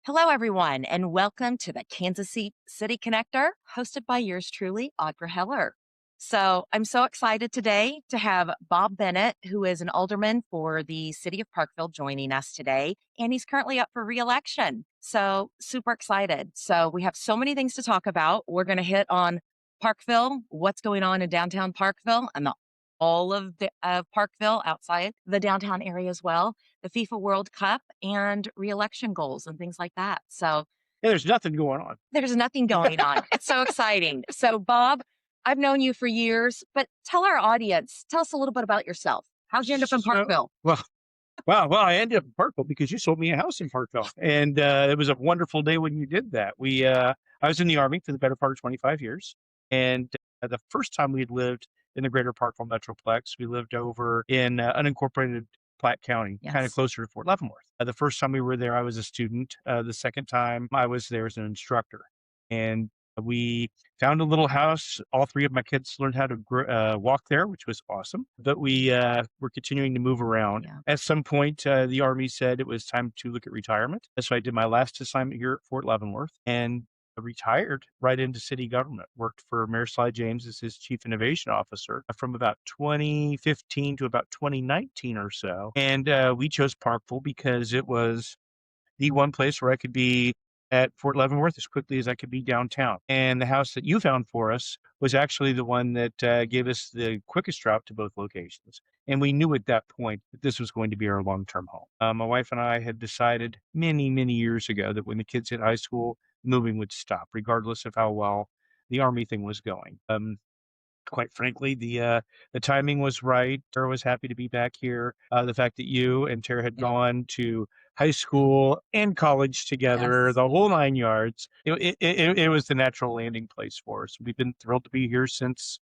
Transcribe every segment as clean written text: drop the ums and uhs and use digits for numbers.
Hello, everyone, and welcome to the Kansas City Connector, hosted by yours truly, Audra Heller. So, I'm so excited today to have Bob Bennett, who is an alderman for the city of Parkville, joining us today, and he's currently up for reelection. So, super excited. So, we have so many things to talk about. We're going to hit on Parkville, what's going on in downtown Parkville, and all of Parkville outside the downtown area as well, the FIFA World Cup, and reelection goals and things like that. So Yeah, there's nothing going on. there's nothing going on. It's so exciting. So, Bob, I've known you for years, but tell our audience, tell us a little bit about yourself. How'd you end up in So, Parkville? well, well, I ended up in Parkville because you sold me a house in Parkville, and it was a wonderful day when you did that. I was in the Army for the better part of 25 years, and the first time we had lived in the greater Parkville Metroplex, we lived over in unincorporated Platte County, kind of Yes. closer to Fort Leavenworth. The first time we were there, I was a student. The second time I was there as an instructor, and we found a little house. All three of my kids learned how to walk there, which was awesome. But we were continuing to move around. Yeah. At some point, the Army said it was time to look at retirement. So I did my last assignment here at Fort Leavenworth and retired right into city government. Worked for Mayor Sly James as his chief innovation officer from about 2015 to about 2019 or so. And we chose Parkville because it was the one place where I could be at Fort Leavenworth as quickly as I could be downtown. And the house that you found for us was actually the one that gave us the quickest route to both locations. And we knew at that point that this was going to be our long-term home. My wife and I had decided many, many years ago that when the kids hit high school, moving would stop, regardless of how well the Army thing was going. Quite frankly, the timing was right. Tara was happy to be back here. The fact that you and Tara had Yeah. gone to high school and college together, Yes. the whole 9 yards, it was the natural landing place for us. We've been thrilled to be here since,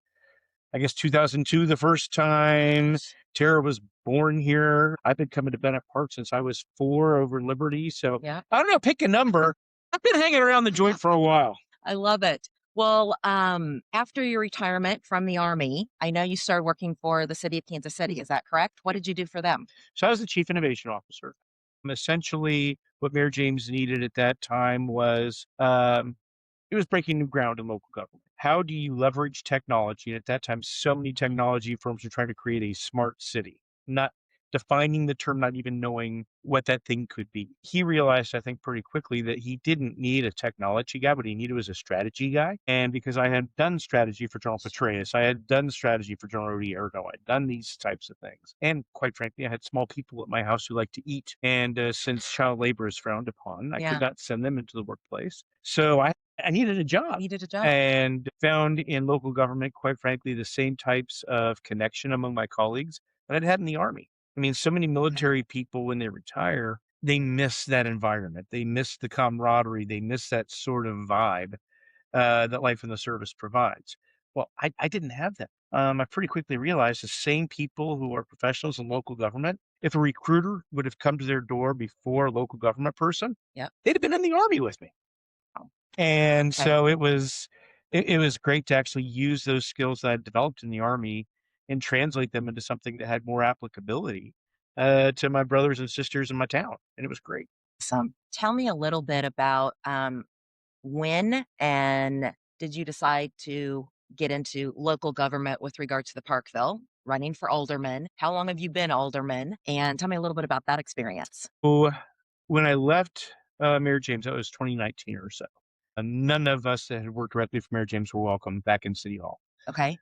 I guess, 2002, the first time. Tara was born here. I've been coming to Bennett Park since I was 4 over Liberty. So Yeah. I don't know, pick a number. I've been hanging around the joint for a while. I love it. Well, after your retirement from the Army, I know you started working for the city of Kansas City. Is that correct? What did you do for them? So I was the chief innovation officer. Essentially, what Mayor James needed at that time was it was breaking new ground in local government. How do you leverage technology? And at that time, so many technology firms were trying to create a smart city, not defining the term, not even knowing what that thing could be. He realized, I think, pretty quickly that he didn't need a technology guy, what he needed was a strategy guy. And because I had done strategy for General Petraeus, I had done strategy for General Odierno, I'd done these types of things. And quite frankly, I had small people at my house who like to eat. And since child labor is frowned upon, I could not send them into the workplace. So I needed a job Needed a job. and found in local government, quite frankly, the same types of connection among my colleagues that I'd had in the Army. I mean, so many military people, when they retire, they miss that environment. They miss the camaraderie. They miss that sort of vibe that life in the service provides. Well, I didn't have that. I pretty quickly realized the same people who are professionals in local government, if a recruiter would have come to their door before a local government person, Yep. they'd have been in the Army with me. And Okay. so it was great to actually use those skills that I developed in the Army and translate them into something that had more applicability to my brothers and sisters in my town, and it was great. So tell me a little bit about when and did you decide to get into local government with regard to the Parkville, running for alderman? How long have you been alderman? And tell me a little bit about that experience. So when I left Mayor James, that was 2019 or so. None of us that had worked directly for Mayor James were welcome back in City Hall. Okay.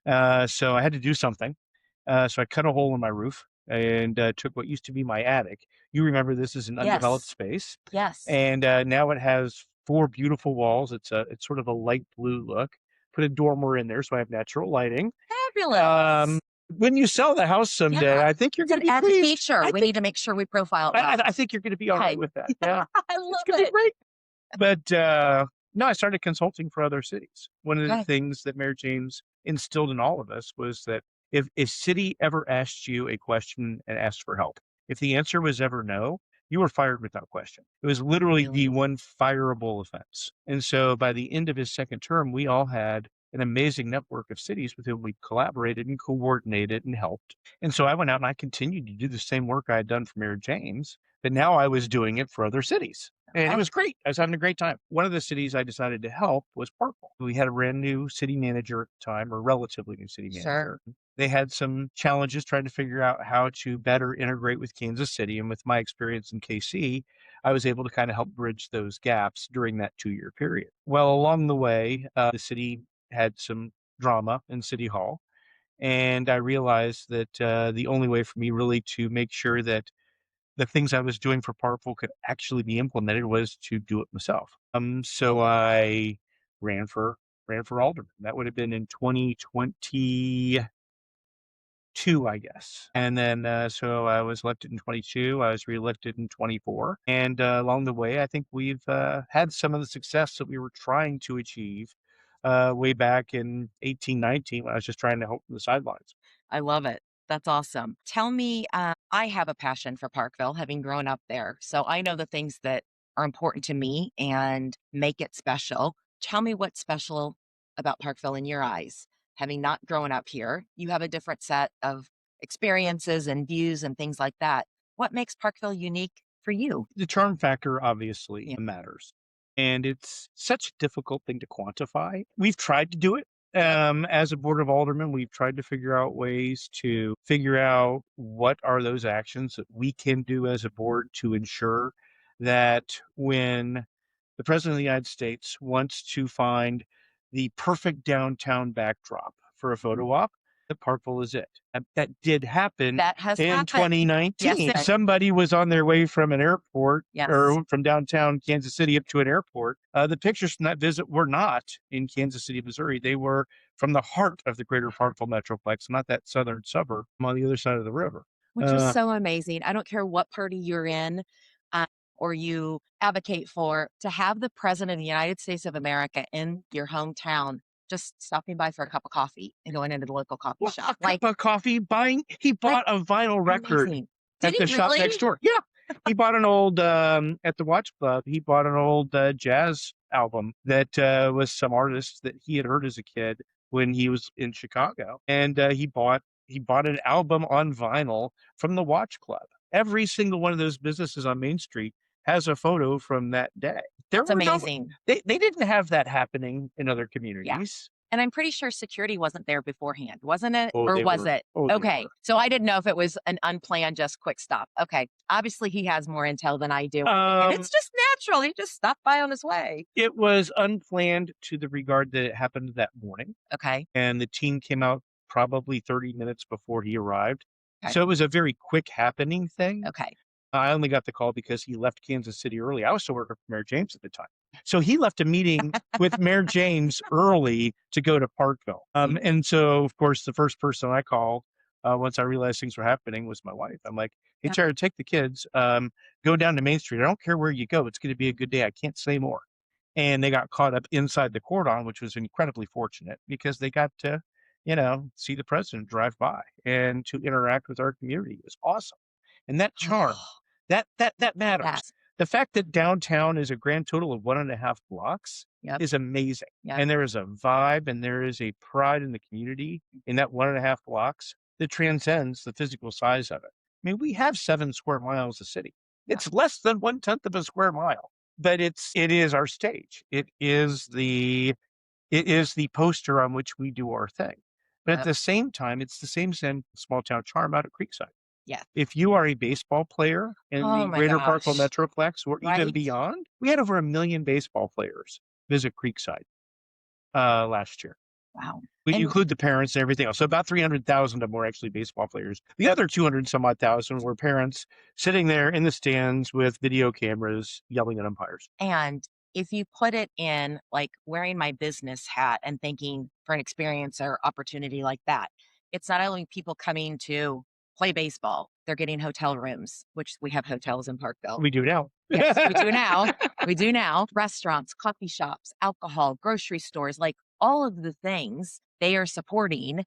So I had to do something. So I cut a hole in my roof and took what used to be my attic. You remember this is an undeveloped Yes. space, Yes. and now it has 4 beautiful walls. It's sort of a light blue look. Put a dormer in there so I have natural lighting. Fabulous. When you sell the house someday, Yeah. I think you're It's going an to be added pleased. feature. I We think need to make sure we profile it I, well. I think you're going to be all right Okay. with that. Yeah, I it's love going to be it. great. But no, I started consulting for other cities. One of the Okay. things that Mayor James instilled in all of us was that if a city ever asked you a question and asked for help, if the answer was ever no, you were fired without question. It was literally the Really? one fireable offense. And so by the end of his second term, we all had an amazing network of cities with whom we collaborated and coordinated and helped. And so I went out and I continued to do the same work I had done for Mayor James, but now I was doing it for other cities. And it Oh, was great. I was having a great time. One of the cities I decided to help was Parkville. We had a brand new city manager at the time, or relatively new city sure. manager. They had some challenges trying to figure out how to better integrate with Kansas City. And with my experience in KC, I was able to kind of help bridge those gaps during that 2-year period. Well, along the way, the city had some drama in City Hall. And I realized that the only way for me really to make sure that the things I was doing for Parkville could actually be implemented was to do it myself. So I ran for ran for alderman. That would have been in 2022, I guess. And then so I was elected in 22. I was reelected in 24. And along the way, I think we've had some of the success that we were trying to achieve way back in 1819 when I was just trying to help from the sidelines. I love it. That's awesome. Tell me, I have a passion for Parkville, having grown up there. So I know the things that are important to me and make it special. Tell me what's special about Parkville in your eyes. Having not grown up here, you have a different set of experiences and views and things like that. What makes Parkville unique for you? The charm factor obviously Yeah. matters, and it's such a difficult thing to quantify. We've tried to do it. As a board of aldermen, we've tried to figure out ways to figure out what are those actions that we can do as a board to ensure that when the president of the United States wants to find the perfect downtown backdrop for a photo op, that Parkville is it. That did happen That has in happened. Yes, 2019. it Somebody was on their way from an airport yes. or from downtown Kansas City up to an airport. The pictures from that visit were not in Kansas City, Missouri. They were from the heart of the greater Parkville Metroplex, not that southern suburb on the other side of the river. Which is so amazing. I don't care what party you're in, uh, or you advocate for, to have the President of the United States of America in your hometown, just stopping by for a cup of coffee and going into the local coffee Well, a shop. cup of coffee, he Like bought a vinyl record amazing. Did at he the shop really? next door. Yeah. He bought an old, at the Watch Club, he bought an old jazz album that was some artist that he had heard as a kid when he was in Chicago. And he bought an album on vinyl from the Watch Club. Every single one of those businesses on Main Street has a photo from that day. There That's were no, amazing. they didn't have that happening in other Yeah. communities. And I'm pretty sure security wasn't there beforehand, wasn't it? Oh, Or they was were. it? Oh, they Okay. were. So I didn't know if it was an unplanned, just quick stop. Okay. Obviously, he has more intel than I do. And Um, it's just natural. He just stopped by on his way. It was unplanned to the regard that it happened that morning, Okay. and the team came out probably 30 minutes before he arrived. Okay. So it was a very quick happening thing. Okay. I only got the call because he left Kansas City early. I was still working for Mayor James at the time. So he left a meeting with Mayor James early to go to Parkville. And so, of course, the first person I called once I realized things were happening was my wife. I'm like, hey, Yeah. Jared, take the kids, go down to Main Street. I don't care where you go. It's going to be a good day. I can't say more. And they got caught up inside the cordon, which was incredibly fortunate because they got to, see the president drive by and to interact with our community. It was awesome. And that charm, that matters. Yes. The fact that downtown is a grand total of 1.5 blocks Yep. is amazing. Yep. And there is a vibe and there is a pride in the community in that 1.5 blocks that transcends the physical size of it. I mean, we have 7 square miles of city. Yeah. It's less than 1/10 of a square mile, but it is our stage. It is the poster on which we do our thing. But at Yep. the same time, it's the same small town charm out at Creekside. Yeah. If you are a baseball player in Oh the my greater Parkville gosh. Metroplex or even Right? beyond, we had over 1 million baseball players visit Creekside last year. Wow. When you And include the parents and everything else. So about 300,000 of them were actually baseball players. The other 200 some odd thousand were parents sitting there in the stands with video cameras yelling at umpires. and if you put it in like wearing my business hat and thinking for an experience or opportunity like that, it's not only people coming to play baseball, they're getting hotel rooms, which we have hotels in Parkville. We do now. Yes, we do now. We do now. Restaurants, coffee shops, alcohol, grocery stores, like all of the things they are supporting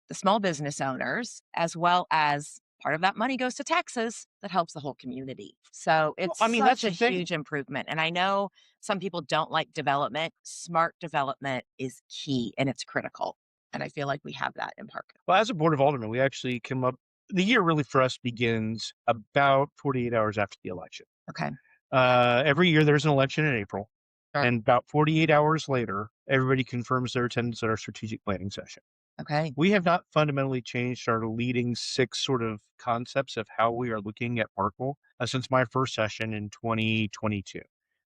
the small business owners, as well as part of that money goes to taxes that helps the whole community. So Well, it's I mean, that's such a the thing. huge improvement. And I know some people don't like development. Smart development is key and it's critical. And I feel like we have that in Parkville. Well, as a board of aldermen, we actually come up. The year really for us begins about 48 hours after the election. Okay. Every year there's an election in April, Sure. and about 48 hours later, everybody confirms their attendance at our strategic planning session. Okay. We have not fundamentally changed our leading 6 sort of concepts of how we are looking at Parkville since my first session in 2022.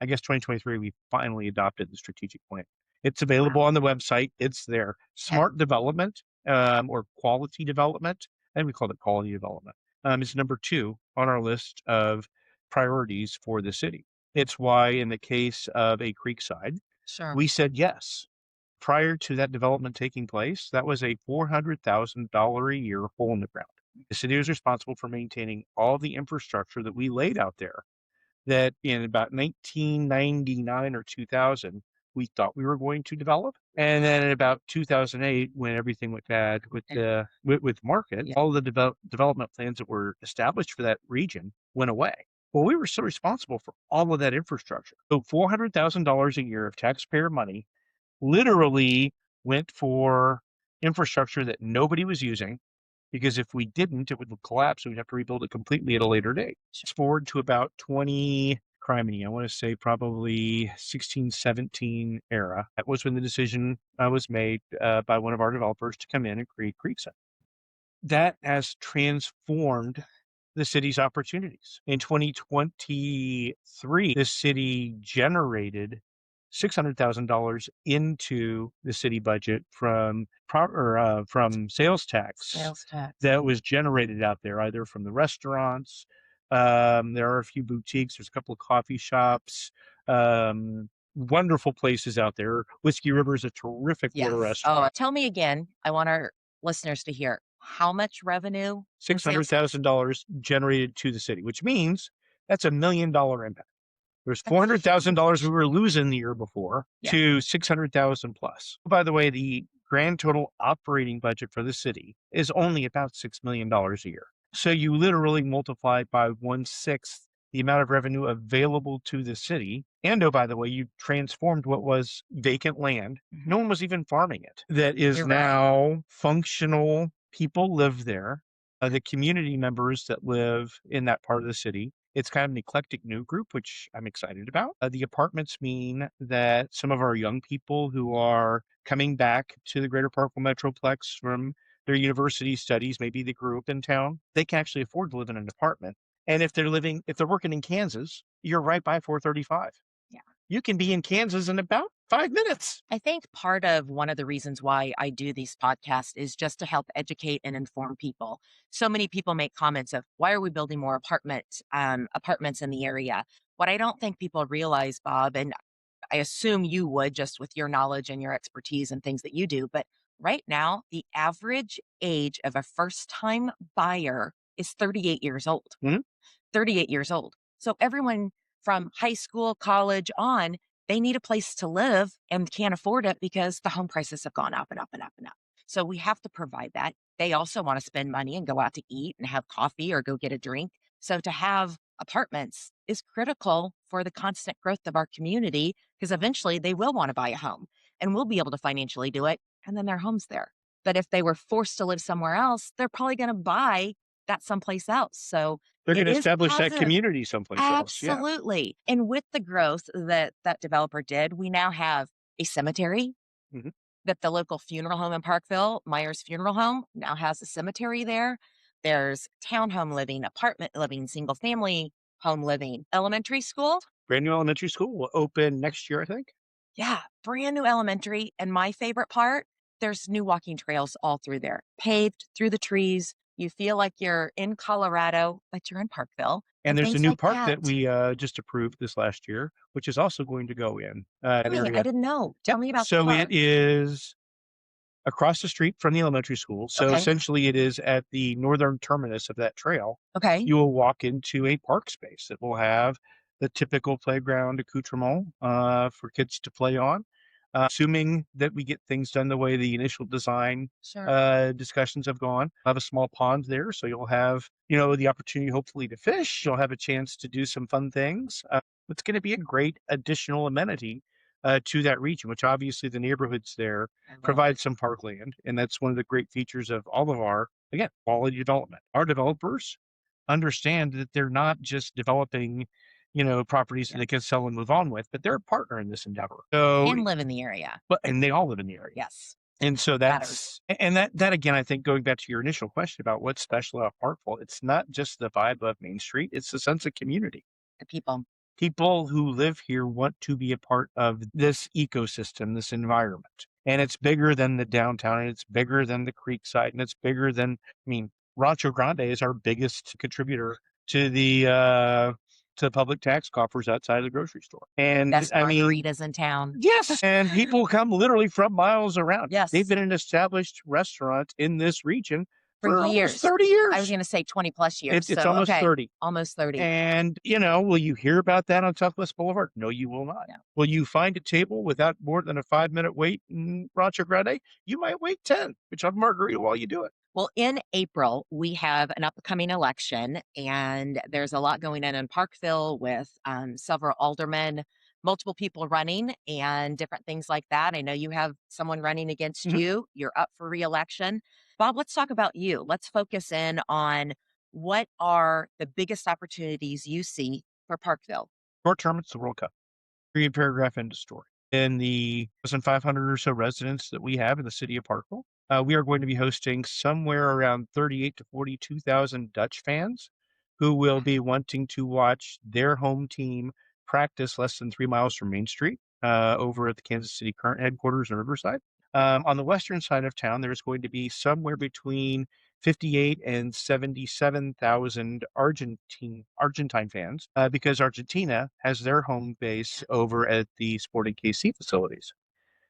I guess 2023, we finally adopted the strategic plan. It's available Wow. on the website. It's there. Okay. Smart development or quality development, and we call it quality development, is number 2 on our list of priorities for the city. It's why, in the case of a Creekside, Sure. we said yes. Prior to that development taking place, that was a $400,000 a year hole in the ground. The city was responsible for maintaining all the infrastructure that we laid out there that in about 1999 or 2000, we thought we were going to develop. And then in about 2008, when everything went bad with the market, Yeah. all the development plans that were established for that region went away. Well, we were still responsible for all of that infrastructure. So $400,000 a year of taxpayer money literally went for infrastructure that nobody was using, because if we didn't, it would collapse. We'd have to rebuild it completely at a later date. Fast forward to about 20, criminy, I want to say probably 16, 17 era. That was when the decision was made by one of our developers to come in and create Creekside. That has transformed the city's opportunities. In 2023, the city generated $600,000 into the city budget from sales tax Sales tax. that was generated out there, either from the restaurants. There are a few boutiques. There's a couple of coffee shops. Wonderful places out there. Whiskey River is a terrific little Yes. Oh, restaurant. tell me again. I want our listeners to hear how much revenue in sales tax? $600,000 generated to the city, which means that's $1 million impact. There's That's $400,000 we huge. were losing the year before Yeah. to 600,000 plus. By the way, the grand total operating budget for the city is only about $6 million a year. So you literally multiply by 1/6 the amount of revenue available to the city. And oh, by the way, you transformed what was vacant land. No one was even farming it. That is You're right. now functional. People live there. The community members that live in that part of the city, it's kind of an eclectic new group, which I'm excited about. The apartments mean that some of our young people who are coming back to the greater Parkville Metroplex from their university studies, maybe they grew up in town, they can actually afford to live in an apartment. And if they're working in Kansas, you're right by 435. Yeah. You can be in Kansas in about 5 minutes. I think part of one of the reasons why I do these podcasts is just to help educate and inform people. So many people make comments of why are we building more apartments in the area? What I don't think people realize, Bob, and I assume you would just with your knowledge and your expertise and things that you do, but right now the average age of a first-time buyer is 38 years old. Mhm. 38 years old. So everyone from high school, college on, they need a place to live and can't afford it because the home prices have gone up and up and up and up. So we have to provide that. They also want to spend money and go out to eat and have coffee or go get a drink. So to have apartments is critical for the constant growth of our community because eventually they will want to buy a home and we'll be able to financially do it. And then their home's there. But if they were forced to live somewhere else, they're probably going to buy that someplace else. So They're going it to is establish that positive. community someplace else. Yeah. Absolutely. And with the growth that that developer did, we now have a cemetery Mhm. that the local funeral home in Parkville, Myers Funeral Home, now has a cemetery there. There's townhome living, apartment living, single family home living, elementary school. Brand new elementary school will open next year, I think. Yeah, brand new elementary. And my favorite part, there's new walking trails all through there, paved through the trees. You feel like you're in Colorado, but you're in Parkville And and there's a things new like park that. that we just approved this last year, which is also going to go in that Really? I area. didn't know. Tell Yep. me about the So it park. is across the street from the elementary school. So Okay. essentially, it is at the northern terminus of that trail. Okay. You will walk into a park space that will have the typical playground accoutrement for kids to play on. Assuming that we get things done the way the initial design Sure. discussions have gone, I'll have a small pond there, so you'll have the opportunity hopefully to fish. You'll have a chance to do some fun things. It's going to be a great additional amenity to that region, which obviously the neighborhoods there I love provide it. some parkland, and that's one of the great features of all of our, again, quality development. Our developers understand that they're not just developing properties that Yeah. they can sell and move on with, but they're a partner in this endeavor. So, And live in the area. and they all live in the area. Yes. And so Matters. that again, I think going back to your initial question about what's special about Parkville, it's not just the vibe of Main Street, it's the sense of community. The people. People who live here want to be a part of this ecosystem, this environment. And it's bigger than the downtown, and it's bigger than the Creekside, and it's bigger than, Rancho Grande is our biggest contributor to the public tax coffers outside of the grocery store. And Best margaritas in town. yes, and people come literally from miles around. Yes. They've been an established restaurant in this region For for almost years. 30 years. I was going to say 20 plus years. It's So, almost okay. 30. Almost 30. And, will you hear about that on Southwest Boulevard? No, you will not. No. Will you find a table without more than a 5-minute wait in Rancho Grande? You might wait 10, but you'll have a margarita while you do it. Well, in April, we have an upcoming election, and there's a lot going on in Parkville with several aldermen, multiple people running, and different things like that. I know you have someone running against Mhm. you. You're up for reelection. Bob, let's talk about you. Let's focus in on what are the biggest opportunities you see for Parkville. Short term, it's the World Cup. Period, paragraph, end of story. In the 1,500 or so residents that we have in the city of Parkville, we are going to be hosting somewhere around 38 to 42,000 Dutch fans who will be wanting to watch their home team practice less than 3 miles from Main Street over at the Kansas City current headquarters in Riverside. On the western side of town, there's going to be somewhere between 58 and 77,000 Argentine fans because Argentina has their home base over at the Sporting KC facilities.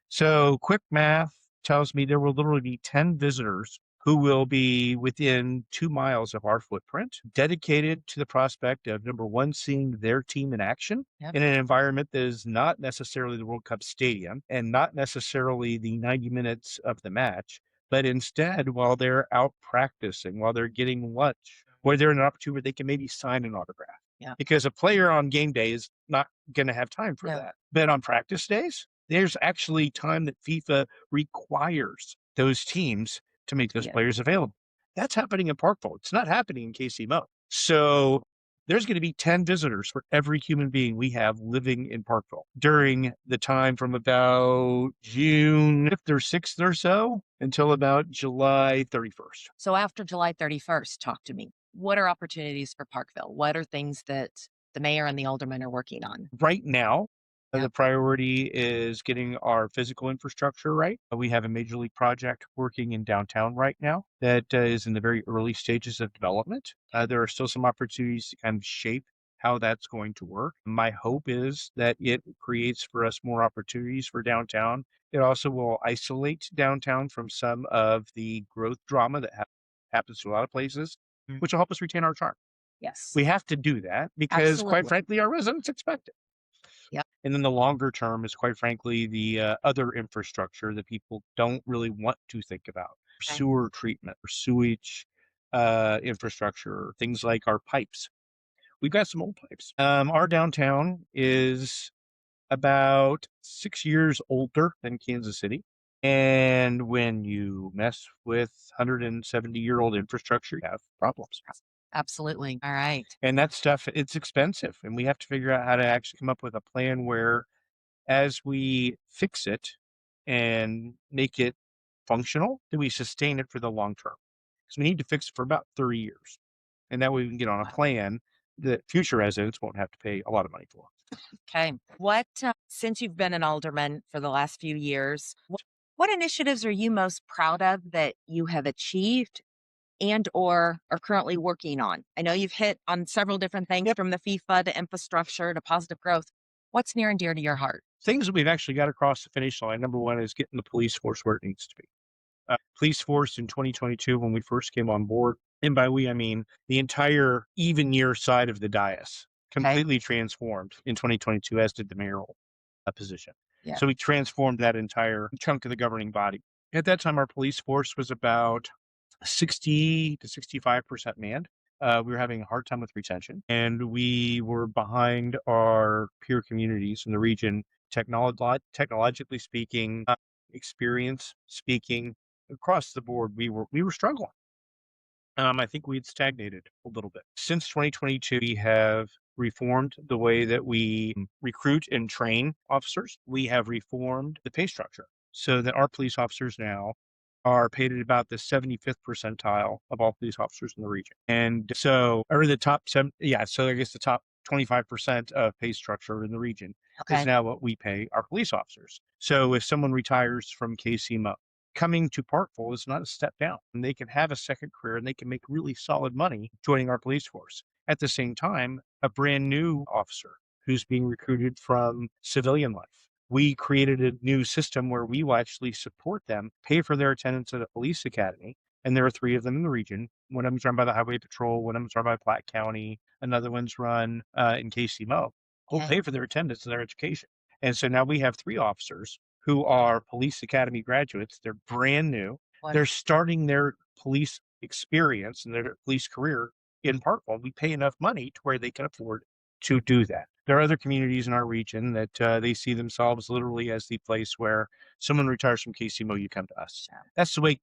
So quick math tells me there will literally be 10 visitors who will be within 2 miles of our footprint, dedicated to the prospect of, number one, seeing their team in action Yep. in an environment that is not necessarily the World Cup stadium and not necessarily the 90 minutes of the match, but instead while they're out practicing, while they're getting lunch, where they're in an opportunity where they can maybe sign an autograph. Yeah. Because a player on game day is not going to have time for No. that. But on practice days, there's actually time that FIFA requires those teams to make those Yeah. players available. That's happening in Parkville. It's not happening in KC So there's going to be 10 visitors for every human being we have living in Parkville during the time from about June 5th or 6th or so until about July 31st. So after July 31st, talk to me. What are opportunities for Parkville? What are things that the mayor and the aldermen are working on? Right now, Yeah. the priority is getting our physical infrastructure right. We have a major league project working in downtown right now that is in the very early stages of development. There are still some opportunities to kind of shape how that's going to work. My hope is that it creates for us more opportunities for downtown. It also will isolate downtown from some of the growth drama that happens to a lot of places, which will help us retain our charm. Yes. We have to do that because, quite Absolutely. frankly, our residents expect it. Yep. And then the longer term is, quite frankly, the other infrastructure that people don't really want to think about. Okay. Sewer treatment or sewage infrastructure, things like our pipes. We've got some old pipes. Our downtown is about 6 years older than Kansas City. And when you mess with 170-year-old infrastructure, you have problems. Absolutely. All right. And that stuff, it's expensive. And we have to figure out how to actually come up with a plan where, as we fix it and make it functional, that we sustain it for the long term. Because we need to fix it for about 30 years. And that way we can get on a plan that future residents won't have to pay a lot of money for. Okay. What, since you've been an alderman for the last few years, what initiatives are you most proud of that you have achieved and or are currently working on? I know you've hit on several different things from the FIFA to infrastructure to positive growth. What's near and dear to your heart? Things that we've actually got across the finish line. Number one is getting the police force where it needs to be. Police force in 2022, when we first came on board, and by we, I mean the entire even year side of the dais, completely transformed in 2022, as did the mayoral position. Yeah. So we transformed that entire chunk of the governing body. At that time, our police force was about 60 to 65% manned. We were having a hard time with retention, and we were behind our peer communities in the region, technologically speaking, experience speaking, across the board. We were struggling. I think we had stagnated a little bit. Since 2022, we have reformed the way that we recruit and train officers. We have reformed the pay structure so that our police officers now are paid at about the 75th percentile of all police officers in the region. And so, or the top seven, yeah, so I guess the top 25% of pay structure in the region is Okay. now what we pay our police officers. So if someone retires from KCMO, coming to Parkville is not a step down, and they can have a second career and they can make really solid money joining our police force. At the same time, a brand new officer who's being recruited from civilian life. We created a new system where we will actually support them, pay for their attendance at a police academy. And there are 3 of them in the region. One of them's run by the Highway Patrol, one of them's run by Platte County, another one's run in KCMO. We'll Okay. pay for their attendance and their education. And so now we have 3 officers who are police academy graduates. They're brand new. They're Wonderful. starting their police experience and their police career in Parkville. We pay enough money to where they can afford to do that. There are other communities in our region that they see themselves literally as the place where someone retires from KCMO, you come to us. Sure. That's the way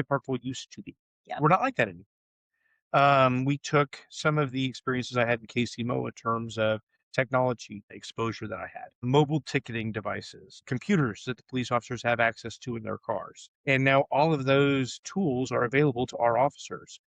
Parkville used to be. Yeah. We're not like that anymore. We took some of the experiences I had in KCMO in terms of technology exposure that I had, mobile ticketing devices, computers that the police officers have access to in their cars. And now all of those tools are available to our officers.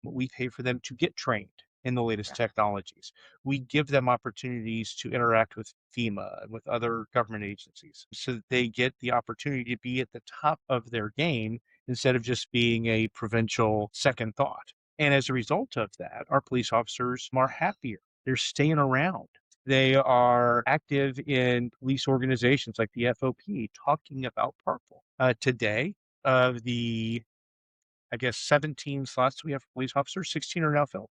We pay for them to get trained in the latest Yeah. technologies. We give them opportunities to interact with FEMA and with other government agencies so that they get the opportunity to be at the top of their game instead of just being a provincial second thought. And as a result of that, our police officers are happier. They're staying around. They are active in police organizations like the FOP talking about Parkville. Today, of the I guess 17 slots we have for police officers, 16 are now filled.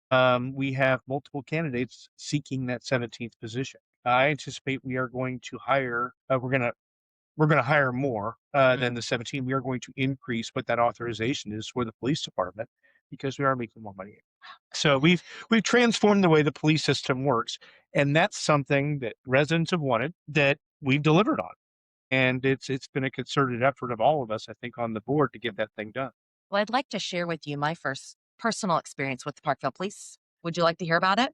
We have multiple candidates seeking that 17th position. I anticipate we are going to hire. We're gonna hire more than the 17. We are going to increase what that authorization is for the police department because we are making more money. So we've transformed the way the police system works, and that's something that residents have wanted that we've delivered on. And it's been a concerted effort of all of us, I think, on the board to get that thing done. Well, I'd like to share with you my first personal experience with the Parkville Police. Would you like to hear about it?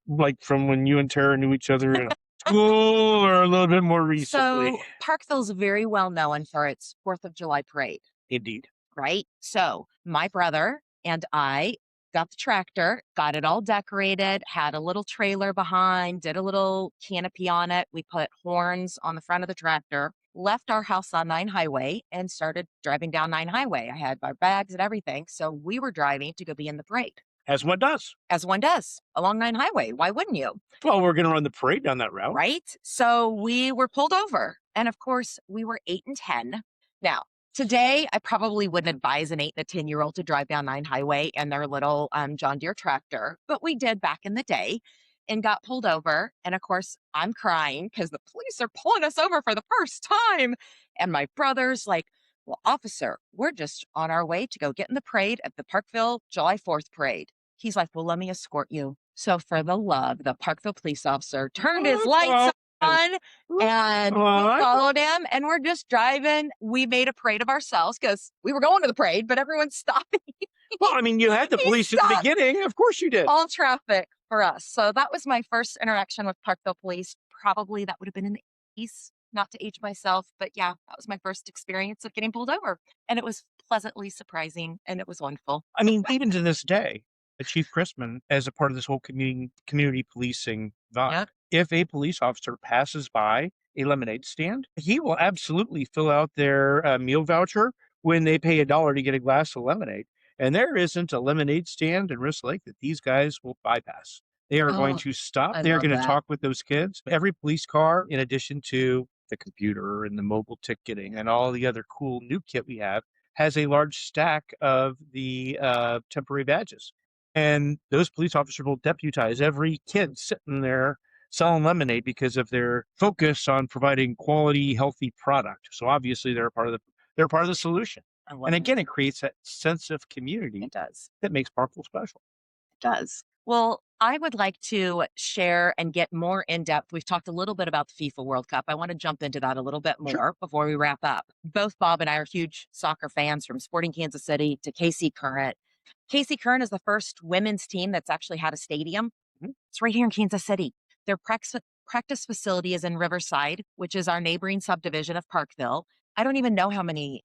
Like from when you and Tara knew each other in school or a little bit more recently? So, Parkville's very well known for its 4th of July parade, Indeed. right? So, my brother and I got the tractor, got it all decorated, had a little trailer behind, did a little canopy on it. We put horns on the front of the tractor, left our house on 9 Highway, and started driving down 9 Highway. I had my bags and everything. So, we were driving to go be in the parade, As one does. as one does along 9 Highway. Why wouldn't you? Well, we're gonna run the parade down that route. Right? So we were pulled over. And of course, we were 8 and 10. Now, today, I probably wouldn't advise an 8 and a 10-year-old to drive down 9 Highway in their little John Deere tractor, but we did back in the day and got pulled over. And of course, I'm crying because the police are pulling us over for the first time. And my brother's like, well, officer, we're just on our way to go get in the parade at the Parkville July 4th parade. He's like, well, let me escort you. So for the love, the Parkville police officer turned his lights on and we followed him and we're just driving. We made a parade of ourselves because we were going to the parade, but everyone's stopping Well, I mean, you had the He police at the stopped. beginning. Of course you did. all traffic for us. So that was my first interaction with Parkville police. Probably that would have been in the 80s, not to age myself, but yeah, that was my first experience of getting pulled over. And it was pleasantly surprising and it was wonderful. I mean, even to this day, Chief Chrisman, as a part of this whole community policing vibe, Yep. if a police officer passes by a lemonade stand, he will absolutely fill out their meal voucher when they pay $1 to get a glass of lemonade. And there isn't a lemonade stand in Wrist Lake that these guys will bypass. They are going Oh, to stop. I They're love going to that. talk with those kids. Every police car, in addition to the computer and the mobile ticketing and all the other cool new kit we have, has a large stack of the temporary badges. And those police officers will deputize every kid sitting there selling lemonade because of their focus on providing quality, healthy product. So obviously they're part of the solution. I love And it. again, it creates that sense of community It does. that makes Parkville special. It does. Well, I would like to share and get more in depth. We've talked a little bit about the FIFA World Cup. I want to jump into that a little bit Sure. more before we wrap up. Both Bob and I are huge soccer fans from Sporting Kansas City to KC Current. KC Current is the first women's team that's actually had a stadium. Mhm. It's right here in Kansas City. Their practice facility is in Riverside, which is our neighboring subdivision of Parkville. I don't even know how many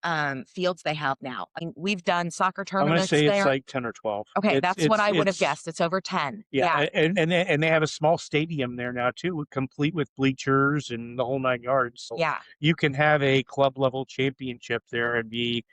fields they have now. I mean, we've done soccer I'm gonna tournaments say it's there. like 10 or 12. Okay, that's what I would have It's guessed. It's over 10. yeah, Yeah. and they have a small stadium there now too, complete with bleachers and the whole 9 yards. So Yeah. you can have a club level championship there and be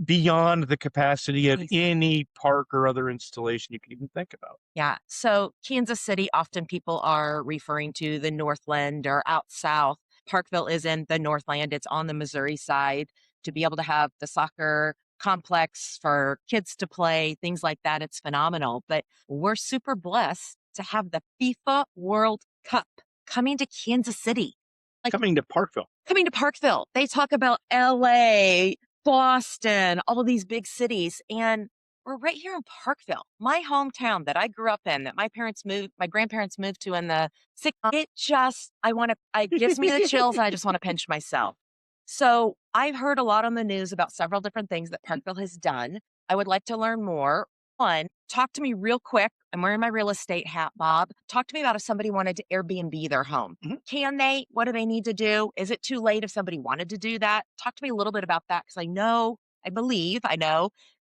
beyond the capacity of Nice. any park or other installation you can even think about. Yeah. So Kansas City, often people are referring to the Northland or out south. Parkville is in the Northland, it's on the Missouri side. To be able to have the soccer complex for kids to play, things like that, it's phenomenal. But we're super blessed to have the FIFA World Cup coming to Kansas City. Like Coming to Parkville. coming to Parkville. They talk about LA, Boston, all of these big cities. And we're right here in Parkville, my hometown that I grew up in, that my grandparents moved to in the six. It just, it gives me the chills and I just want to pinch myself. So I've heard a lot on the news about several different things that Parkville has done. I would like to learn more. One, talk to me real quick. I'm wearing my real estate hat, Bob. Talk to me about if somebody wanted to Airbnb their home. Mhm. Can they? What do they need to do? Is it too late if somebody wanted to do that? Talk to me a little bit about that because I know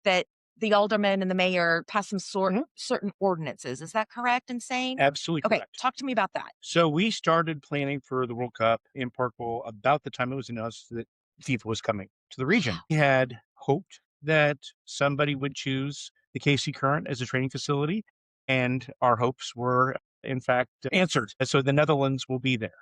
that the alderman and the mayor passed some Mhm. certain ordinances. Is that correct in saying? Absolutely Okay, correct. talk to me about that. So we started planning for the World Cup in Parkville about the time it was announced that FIFA was coming to the region. Wow. We had hoped that somebody would choose the KC Current as a training facility, and our hopes were, in fact, answered. So the Netherlands will be there.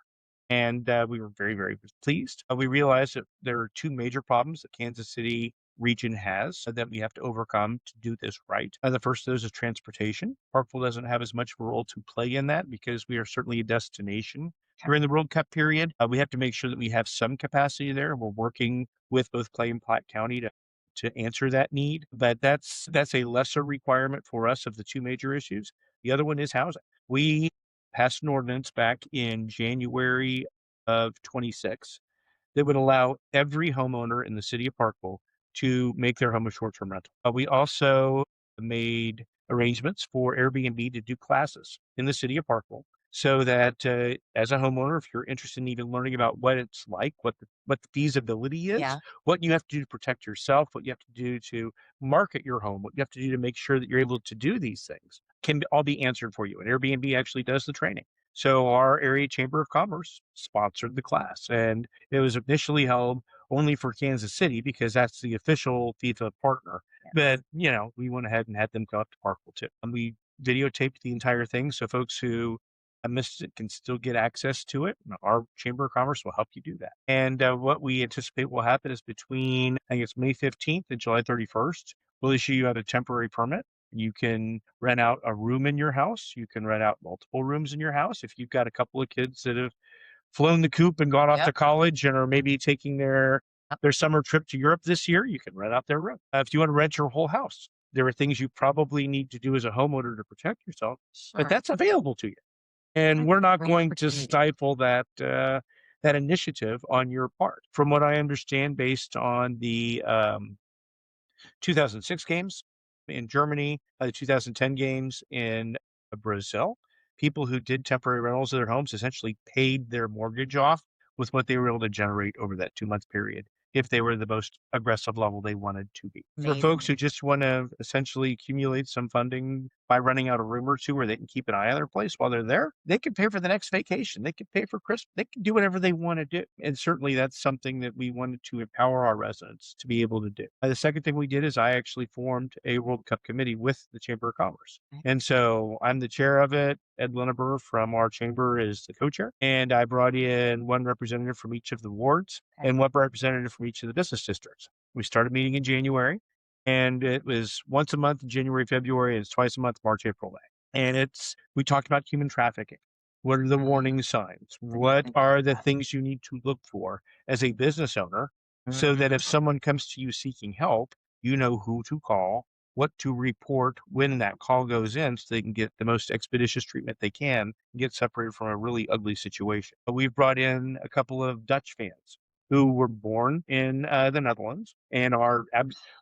And we were very, very pleased. We realized that there are two major problems that Kansas City region has that we have to overcome to do this right. The first of those is transportation. Parkville doesn't have as much of a role to play in that because we are certainly a destination Okay. during the World Cup period. We have to make sure that we have some capacity there. We're working with both Clay and Platte County to answer that need, but that's a lesser requirement for us of the two major issues. The other one is housing. We passed an ordinance back in January of 26 that would allow every homeowner in the city of Parkville to make their home a short-term rental. We also made arrangements for Airbnb to do classes in the city of Parkville so that as a homeowner, if you're interested in even learning about what it's like, what the feasibility is, Yeah. what you have to do to protect yourself, what you have to do to market your home, what you have to do to make sure that you're able to do these things can all be answered for you. And Airbnb actually does the training. So our area chamber of commerce sponsored the class, and it was initially held only for Kansas City because that's the official FIFA partner. But we went ahead and had them come up to Parkville too, and we videotaped the entire thing so folks who missed it can still get access to it. Our chamber of commerce will help you do that. And what we anticipate will happen is between I think it's May 15th and July 31st, we'll issue you out a temporary permit. You can rent out a room in your house. You can rent out multiple rooms in your house. If you've got a couple of kids that have flown the coop and gone off to Yep. college and are maybe taking their summer trip to Europe this year, you can rent out their room. If you want to rent your whole house, there are things you probably need to do as a homeowner to protect yourself, but Sure. that's available to you. And we're not Great going to opportunity. stifle that initiative on your part. From what I understand, based on the 2006 games in Germany, the 2010 games in Brazil. People who did temporary rentals of their homes essentially paid their mortgage off with what they were able to generate over that 2-month period if they were the most aggressive level they wanted to be. For folks who Amazing. just want to essentially accumulate some funding by renting out a room or two where they can keep an eye on their place while they're there, they can pay for the next vacation. They can pay for Christmas. They can do whatever they want to do. And certainly that's something that we wanted to empower our residents to be able to do. The second thing we did is I actually formed a World Cup committee with the Chamber of Commerce. And so I'm the chair of it. Ed Lineber from our chamber is the co-chair. And I brought in one representative from each of the wards and one representative from each of the business districts. We started meeting in January, and it was once a month in January, February, and it's twice a month, March, April, May. And we talked about human trafficking. What are the warning signs? What are the things you need to look for as a business owner so that if someone comes to you seeking help, you know who to call, what to report when that call goes in so they can get the most expeditious treatment they can and get separated from a really ugly situation. We've brought in a couple of Dutch fans who were born in the Netherlands and are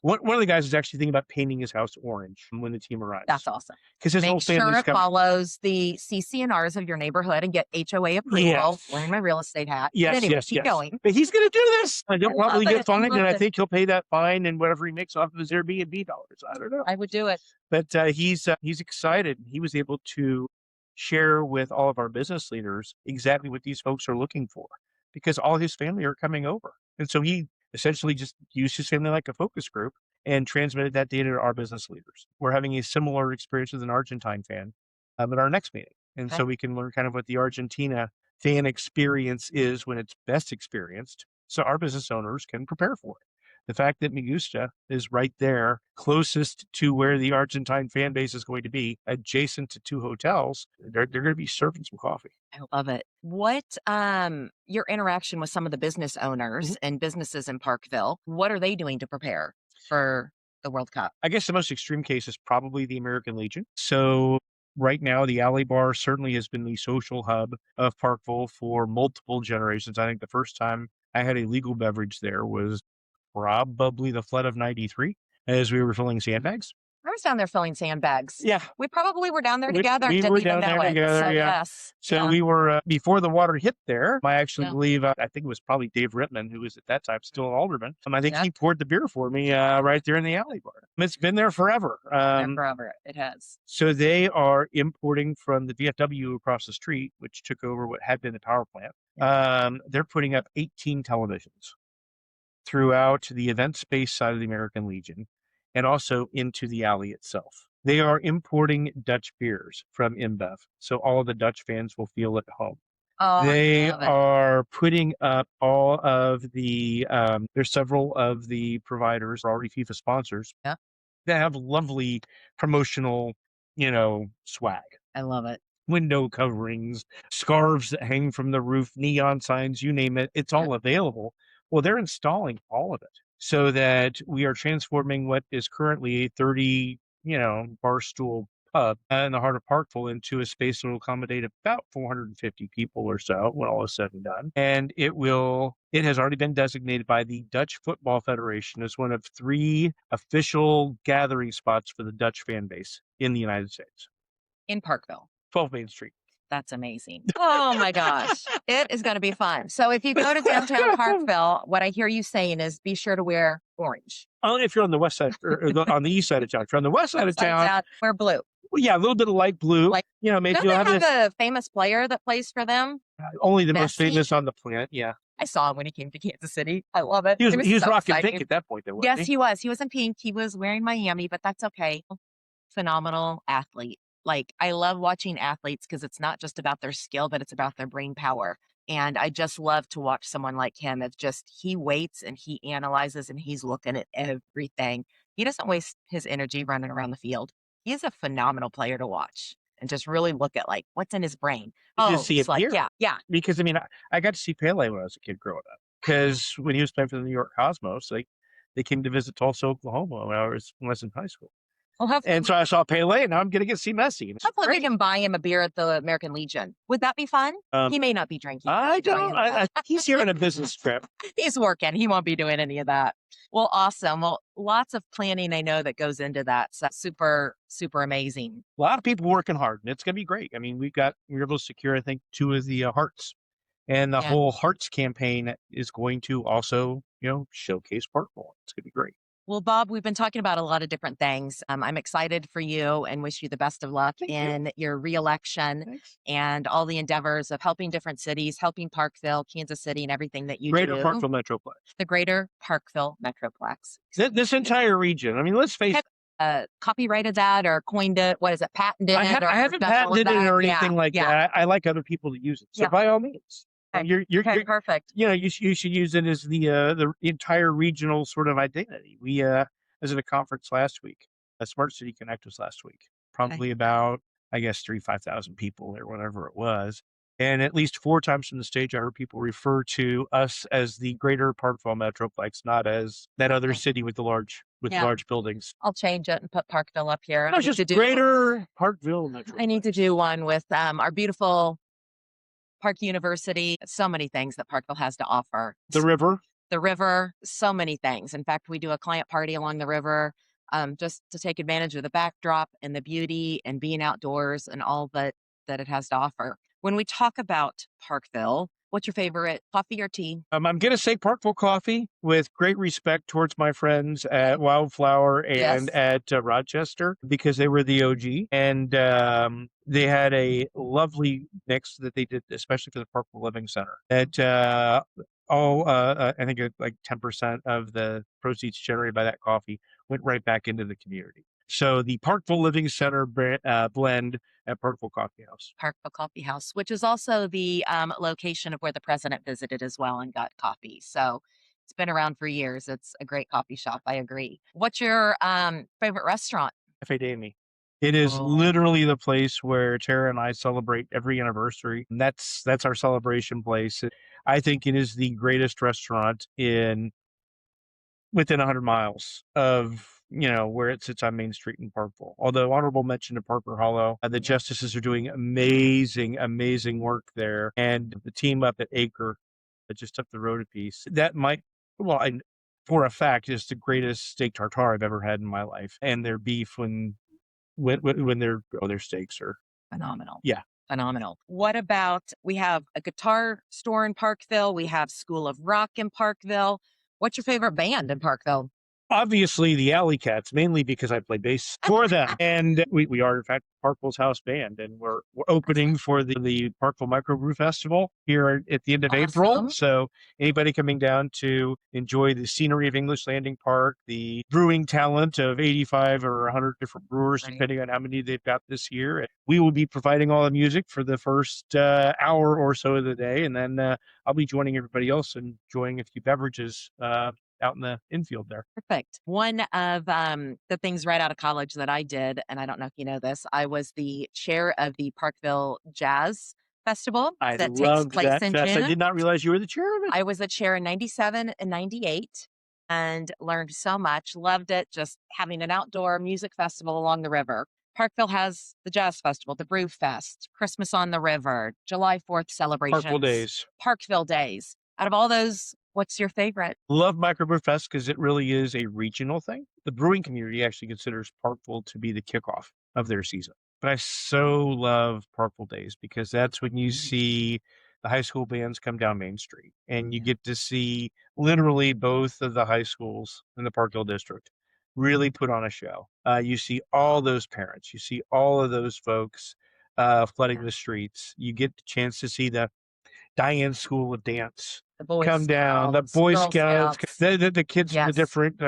one of the guys is actually thinking about painting his house orange when the team arrives. That's awesome. Because his whole Make sure family's it follows the CC&Rs of your neighborhood and get HOA approval. Yes. Wearing my real estate hat. Yes, But anyway, yes, keep yes. going. But he's going to do this. I don't want love to get it. I fined, love and I it. think he'll pay that fine and whatever he makes off of his Airbnb dollars. I don't know. I would do it. But he's excited. He was able to share with all of our business leaders exactly what these folks are looking for, because all his family are coming over. And so he essentially just used his family like a focus group and transmitted that data to our business leaders. We're having a similar experience with an Argentine fan at our next meeting. And so we can learn kind of what the Argentina fan experience is when it's best experienced, so our business owners can prepare for it. The fact that Migusta is right there, closest to where the Argentine fan base is going to be, adjacent to 2 hotels, they're going to be serving some coffee. I love it. What your interaction with some of the business owners and businesses in Parkville, what are they doing to prepare for the World Cup? I guess the most extreme case is probably the American Legion. So right now, the Alley Bar certainly has been the social hub of Parkville for multiple generations. I think the first time I had a legal beverage there was probably the flood of '93 as we were filling sandbags. I was down there filling sandbags. Yeah. We probably were down there together. We didn't were even down there know it. together, So, yeah. yes. So we were, before the water hit there, I actually Yeah. believe, I think it was probably Dave Rittman, who was at that time still an alderman. I think Yeah. he poured the beer for me right there in the Alley Bar. It's been there forever. Forever. It has. So they are importing from the VFW across the street, which took over what had been the power plant. They're putting up 18 televisions throughout the event space side of the American Legion and also into the alley itself. They are importing Dutch beers from InBev, so all of the Dutch fans will feel at home. Oh, They I love it. are putting up all of the, there's several of the providers, already FIFA sponsors, Yeah. that have lovely promotional, swag. I love it. Window coverings, scarves that hang from the roof, neon signs, you name it, it's all available. Well, they're installing all of it so that we are transforming what is currently a 30, bar stool pub in the heart of Parkville into a space that will accommodate about 450 people or so when all is said and done. And it has already been designated by the Dutch Football Federation as one of 3 official gathering spots for the Dutch fan base in the United States. In Parkville. 12 Main Street. That's amazing. Oh my gosh. It is going to be fun. So if you go to downtown Parkville, what I hear you saying is be sure to wear orange. Only if you're on the west side or on the east side of town. If you're on the west side of town, wear blue. Well, yeah, a little bit of light blue. Maybe Don't you'll they have have a famous player that plays for them? only the most Messi? famous on the planet. Yeah. I saw him when he came to Kansas City. I love it. He was so rocking exciting. pink at that point, though, wasn't Yes, he? he was. He was in pink. He was wearing Miami, but that's okay. Phenomenal athlete. Like, I love watching athletes because it's not just about their skill, but it's about their brain power. And I just love to watch someone like him. It's just, he waits and he analyzes and he's looking at everything. He doesn't waste his energy running around the field. He is a phenomenal player to watch and just really look at like what's in his brain. You just see it here. Yeah. Because, I got to see Pele when I was a kid growing up. Because when he was playing for the New York Cosmos, they came to visit Tulsa, Oklahoma when I was in high school. Well, and so I saw Pele, and now I'm going to get to see Messi. Hopefully we can buy him a beer at the American Legion. Would that be fun? He may not be drinking. I don't. He's here on a business trip. He's working. He won't be doing any of that. Well, awesome. Well, lots of planning I know that goes into that. So super, super amazing. A lot of people working hard, and it's going to be great. we're able to secure, I think, 2 of the Hearts. And the whole Hearts campaign is going to also, showcase Parkville. It's going to be great. Well, Bob, we've been talking about a lot of different things. I'm excited for you and wish you the best of luck in your reelection and all the endeavors of helping different cities, helping Parkville, Kansas City, and everything that you Greater do. Parkville Metroplex. The Greater Parkville Metroplex. This entire region. Let's face it. Copyrighted that or coined it? What is it? Patented I it? I haven't patented it or anything like that. I like other people to use it. So by all means. Okay. You're Perfect. You should use it as the entire regional sort of identity. We was at a conference last week. A Smart City Connect was last week. Probably about, I guess, 5,000 people or whatever it was. And at least 4 times from the stage, I heard people refer to us as the Greater Parkville Metroplex, not as that other city with the large buildings. I'll change it and put Parkville up here. No, just Greater Parkville Metroplex. I need to do one with our beautiful Park University, so many things that Parkville has to offer. The river. The river, so many things. In fact, we do a client party along the river just to take advantage of the backdrop and the beauty and being outdoors and all that it has to offer. When we talk about Parkville, what's your favorite coffee or tea? I'm going to say Parkville Coffee with great respect towards my friends at Wildflower Yes. and at Rochester because they were the OG. And they had a lovely mix that they did, especially for the Parkville Living Center. I think like 10% of the proceeds generated by that coffee went right back into the community. So the Parkville Living Center blend at Parkville Coffee House. Parkville Coffee House, which is also the location of where the president visited as well and got coffee. So it's been around for years. It's a great coffee shop. I agree. What's your favorite restaurant? Cafe Dami. It is Oh, literally the place where Tara and I celebrate every anniversary. And that's our celebration place. I think it is the greatest restaurant within 100 miles of where it sits on Main Street in Parkville. Although honorable mention to Parker Hollow, the justices are doing amazing work there, and the team up at Acre, just up the road a piece, that might for a fact is the greatest steak tartare I've ever had in my life. And their beef when their steaks are phenomenal. yeah. Phenomenal. What about, we have a guitar store in Parkville. We have School of Rock in Parkville. What's your favorite band in Parkville? Obviously, the Alley Cats, mainly because I play bass for them. And we are, in fact, Parkville's house band. And we're opening for the Parkville Microbrew Festival here at the end of April. Awesome. So anybody coming down to enjoy the scenery of English Landing Park, the brewing talent of 85 or 100 different brewers, Right. depending on how many they've got this year. We will be providing all the music for the first hour or so of the day. And then I'll be joining everybody else and enjoying a few beverages out in the infield there. Perfect. One of the things right out of college that I did, and I don't know if you know this, I was the chair of the Parkville Jazz Festival I that takes loved place that in fest. I June. did not realize you were the chair of it. I was the chair in 97 and 98 and learned so much. Loved it. Just having an outdoor music festival along the river. Parkville has the Jazz Festival, the Brew Fest, Christmas on the River, July 4th celebrations. Parkville Days. Parkville Days. Out of all those, what's your favorite? Love Microbrew Fest because it really is a regional thing. The brewing community actually considers Parkville to be the kickoff of their season. But I so love Parkville Days because that's when you see the high school bands come down Main Street and you get to see literally both of the high schools in the Parkville district really put on a show. You see all those parents, you see all of those folks flooding the streets. You get the chance to see the Diane School of Dance The Boy come down, the Scouts, Boy Girl Scouts, Scouts. the kids from the Yes. different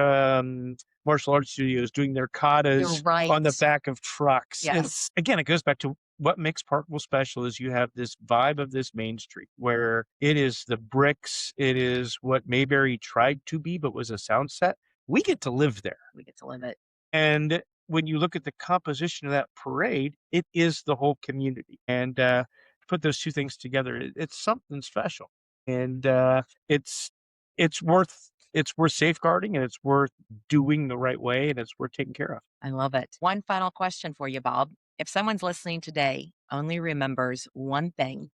martial arts studios doing their katas You're right. on the back of trucks. And Yes. again, it goes back to what makes Parkville special is you have this vibe of this Main Street where it is the bricks, it is what Mayberry tried to be, but was a sound set. We get to live there. We get to live it. And when you look at the composition of that parade, it is the whole community. And to put those two things together, it's something special. And it's worth safeguarding, and it's worth doing the right way, and it's worth taking care of. I love it. One final question for you, Bob. If someone's listening today only remembers one thing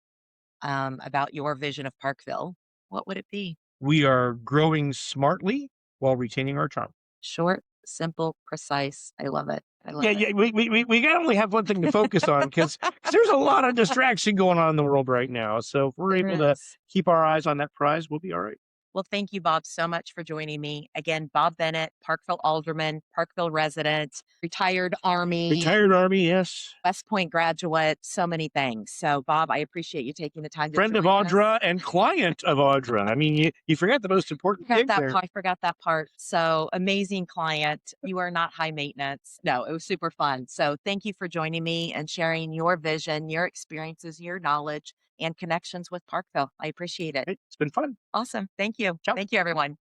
about your vision of Parkville, what would it be? We are growing smartly while retaining our charm. Short, simple, precise. I love it. I love Yeah, it. yeah. We gotta only have one thing to focus on because there's a lot of distraction going on in the world right now. So if we're There able to is. keep our eyes on that prize, we'll be all right. Well, thank you, Bob, so much for joining me. Again, Bob Bennett, Parkville alderman, Parkville resident, retired Army, Retired Army, yes. West Point graduate, so many things. So, Bob, I appreciate you taking the time to Friend of join us. Audra and client of Audra. I mean, you forgot the most important thing there. I forgot that part. So amazing client. You are not high maintenance. No, it was super fun. So thank you for joining me and sharing your vision, your experiences, your knowledge, and connections with Parkville. I appreciate it. Hey, it's been fun. Awesome. Thank you. Ciao. Thank you, everyone.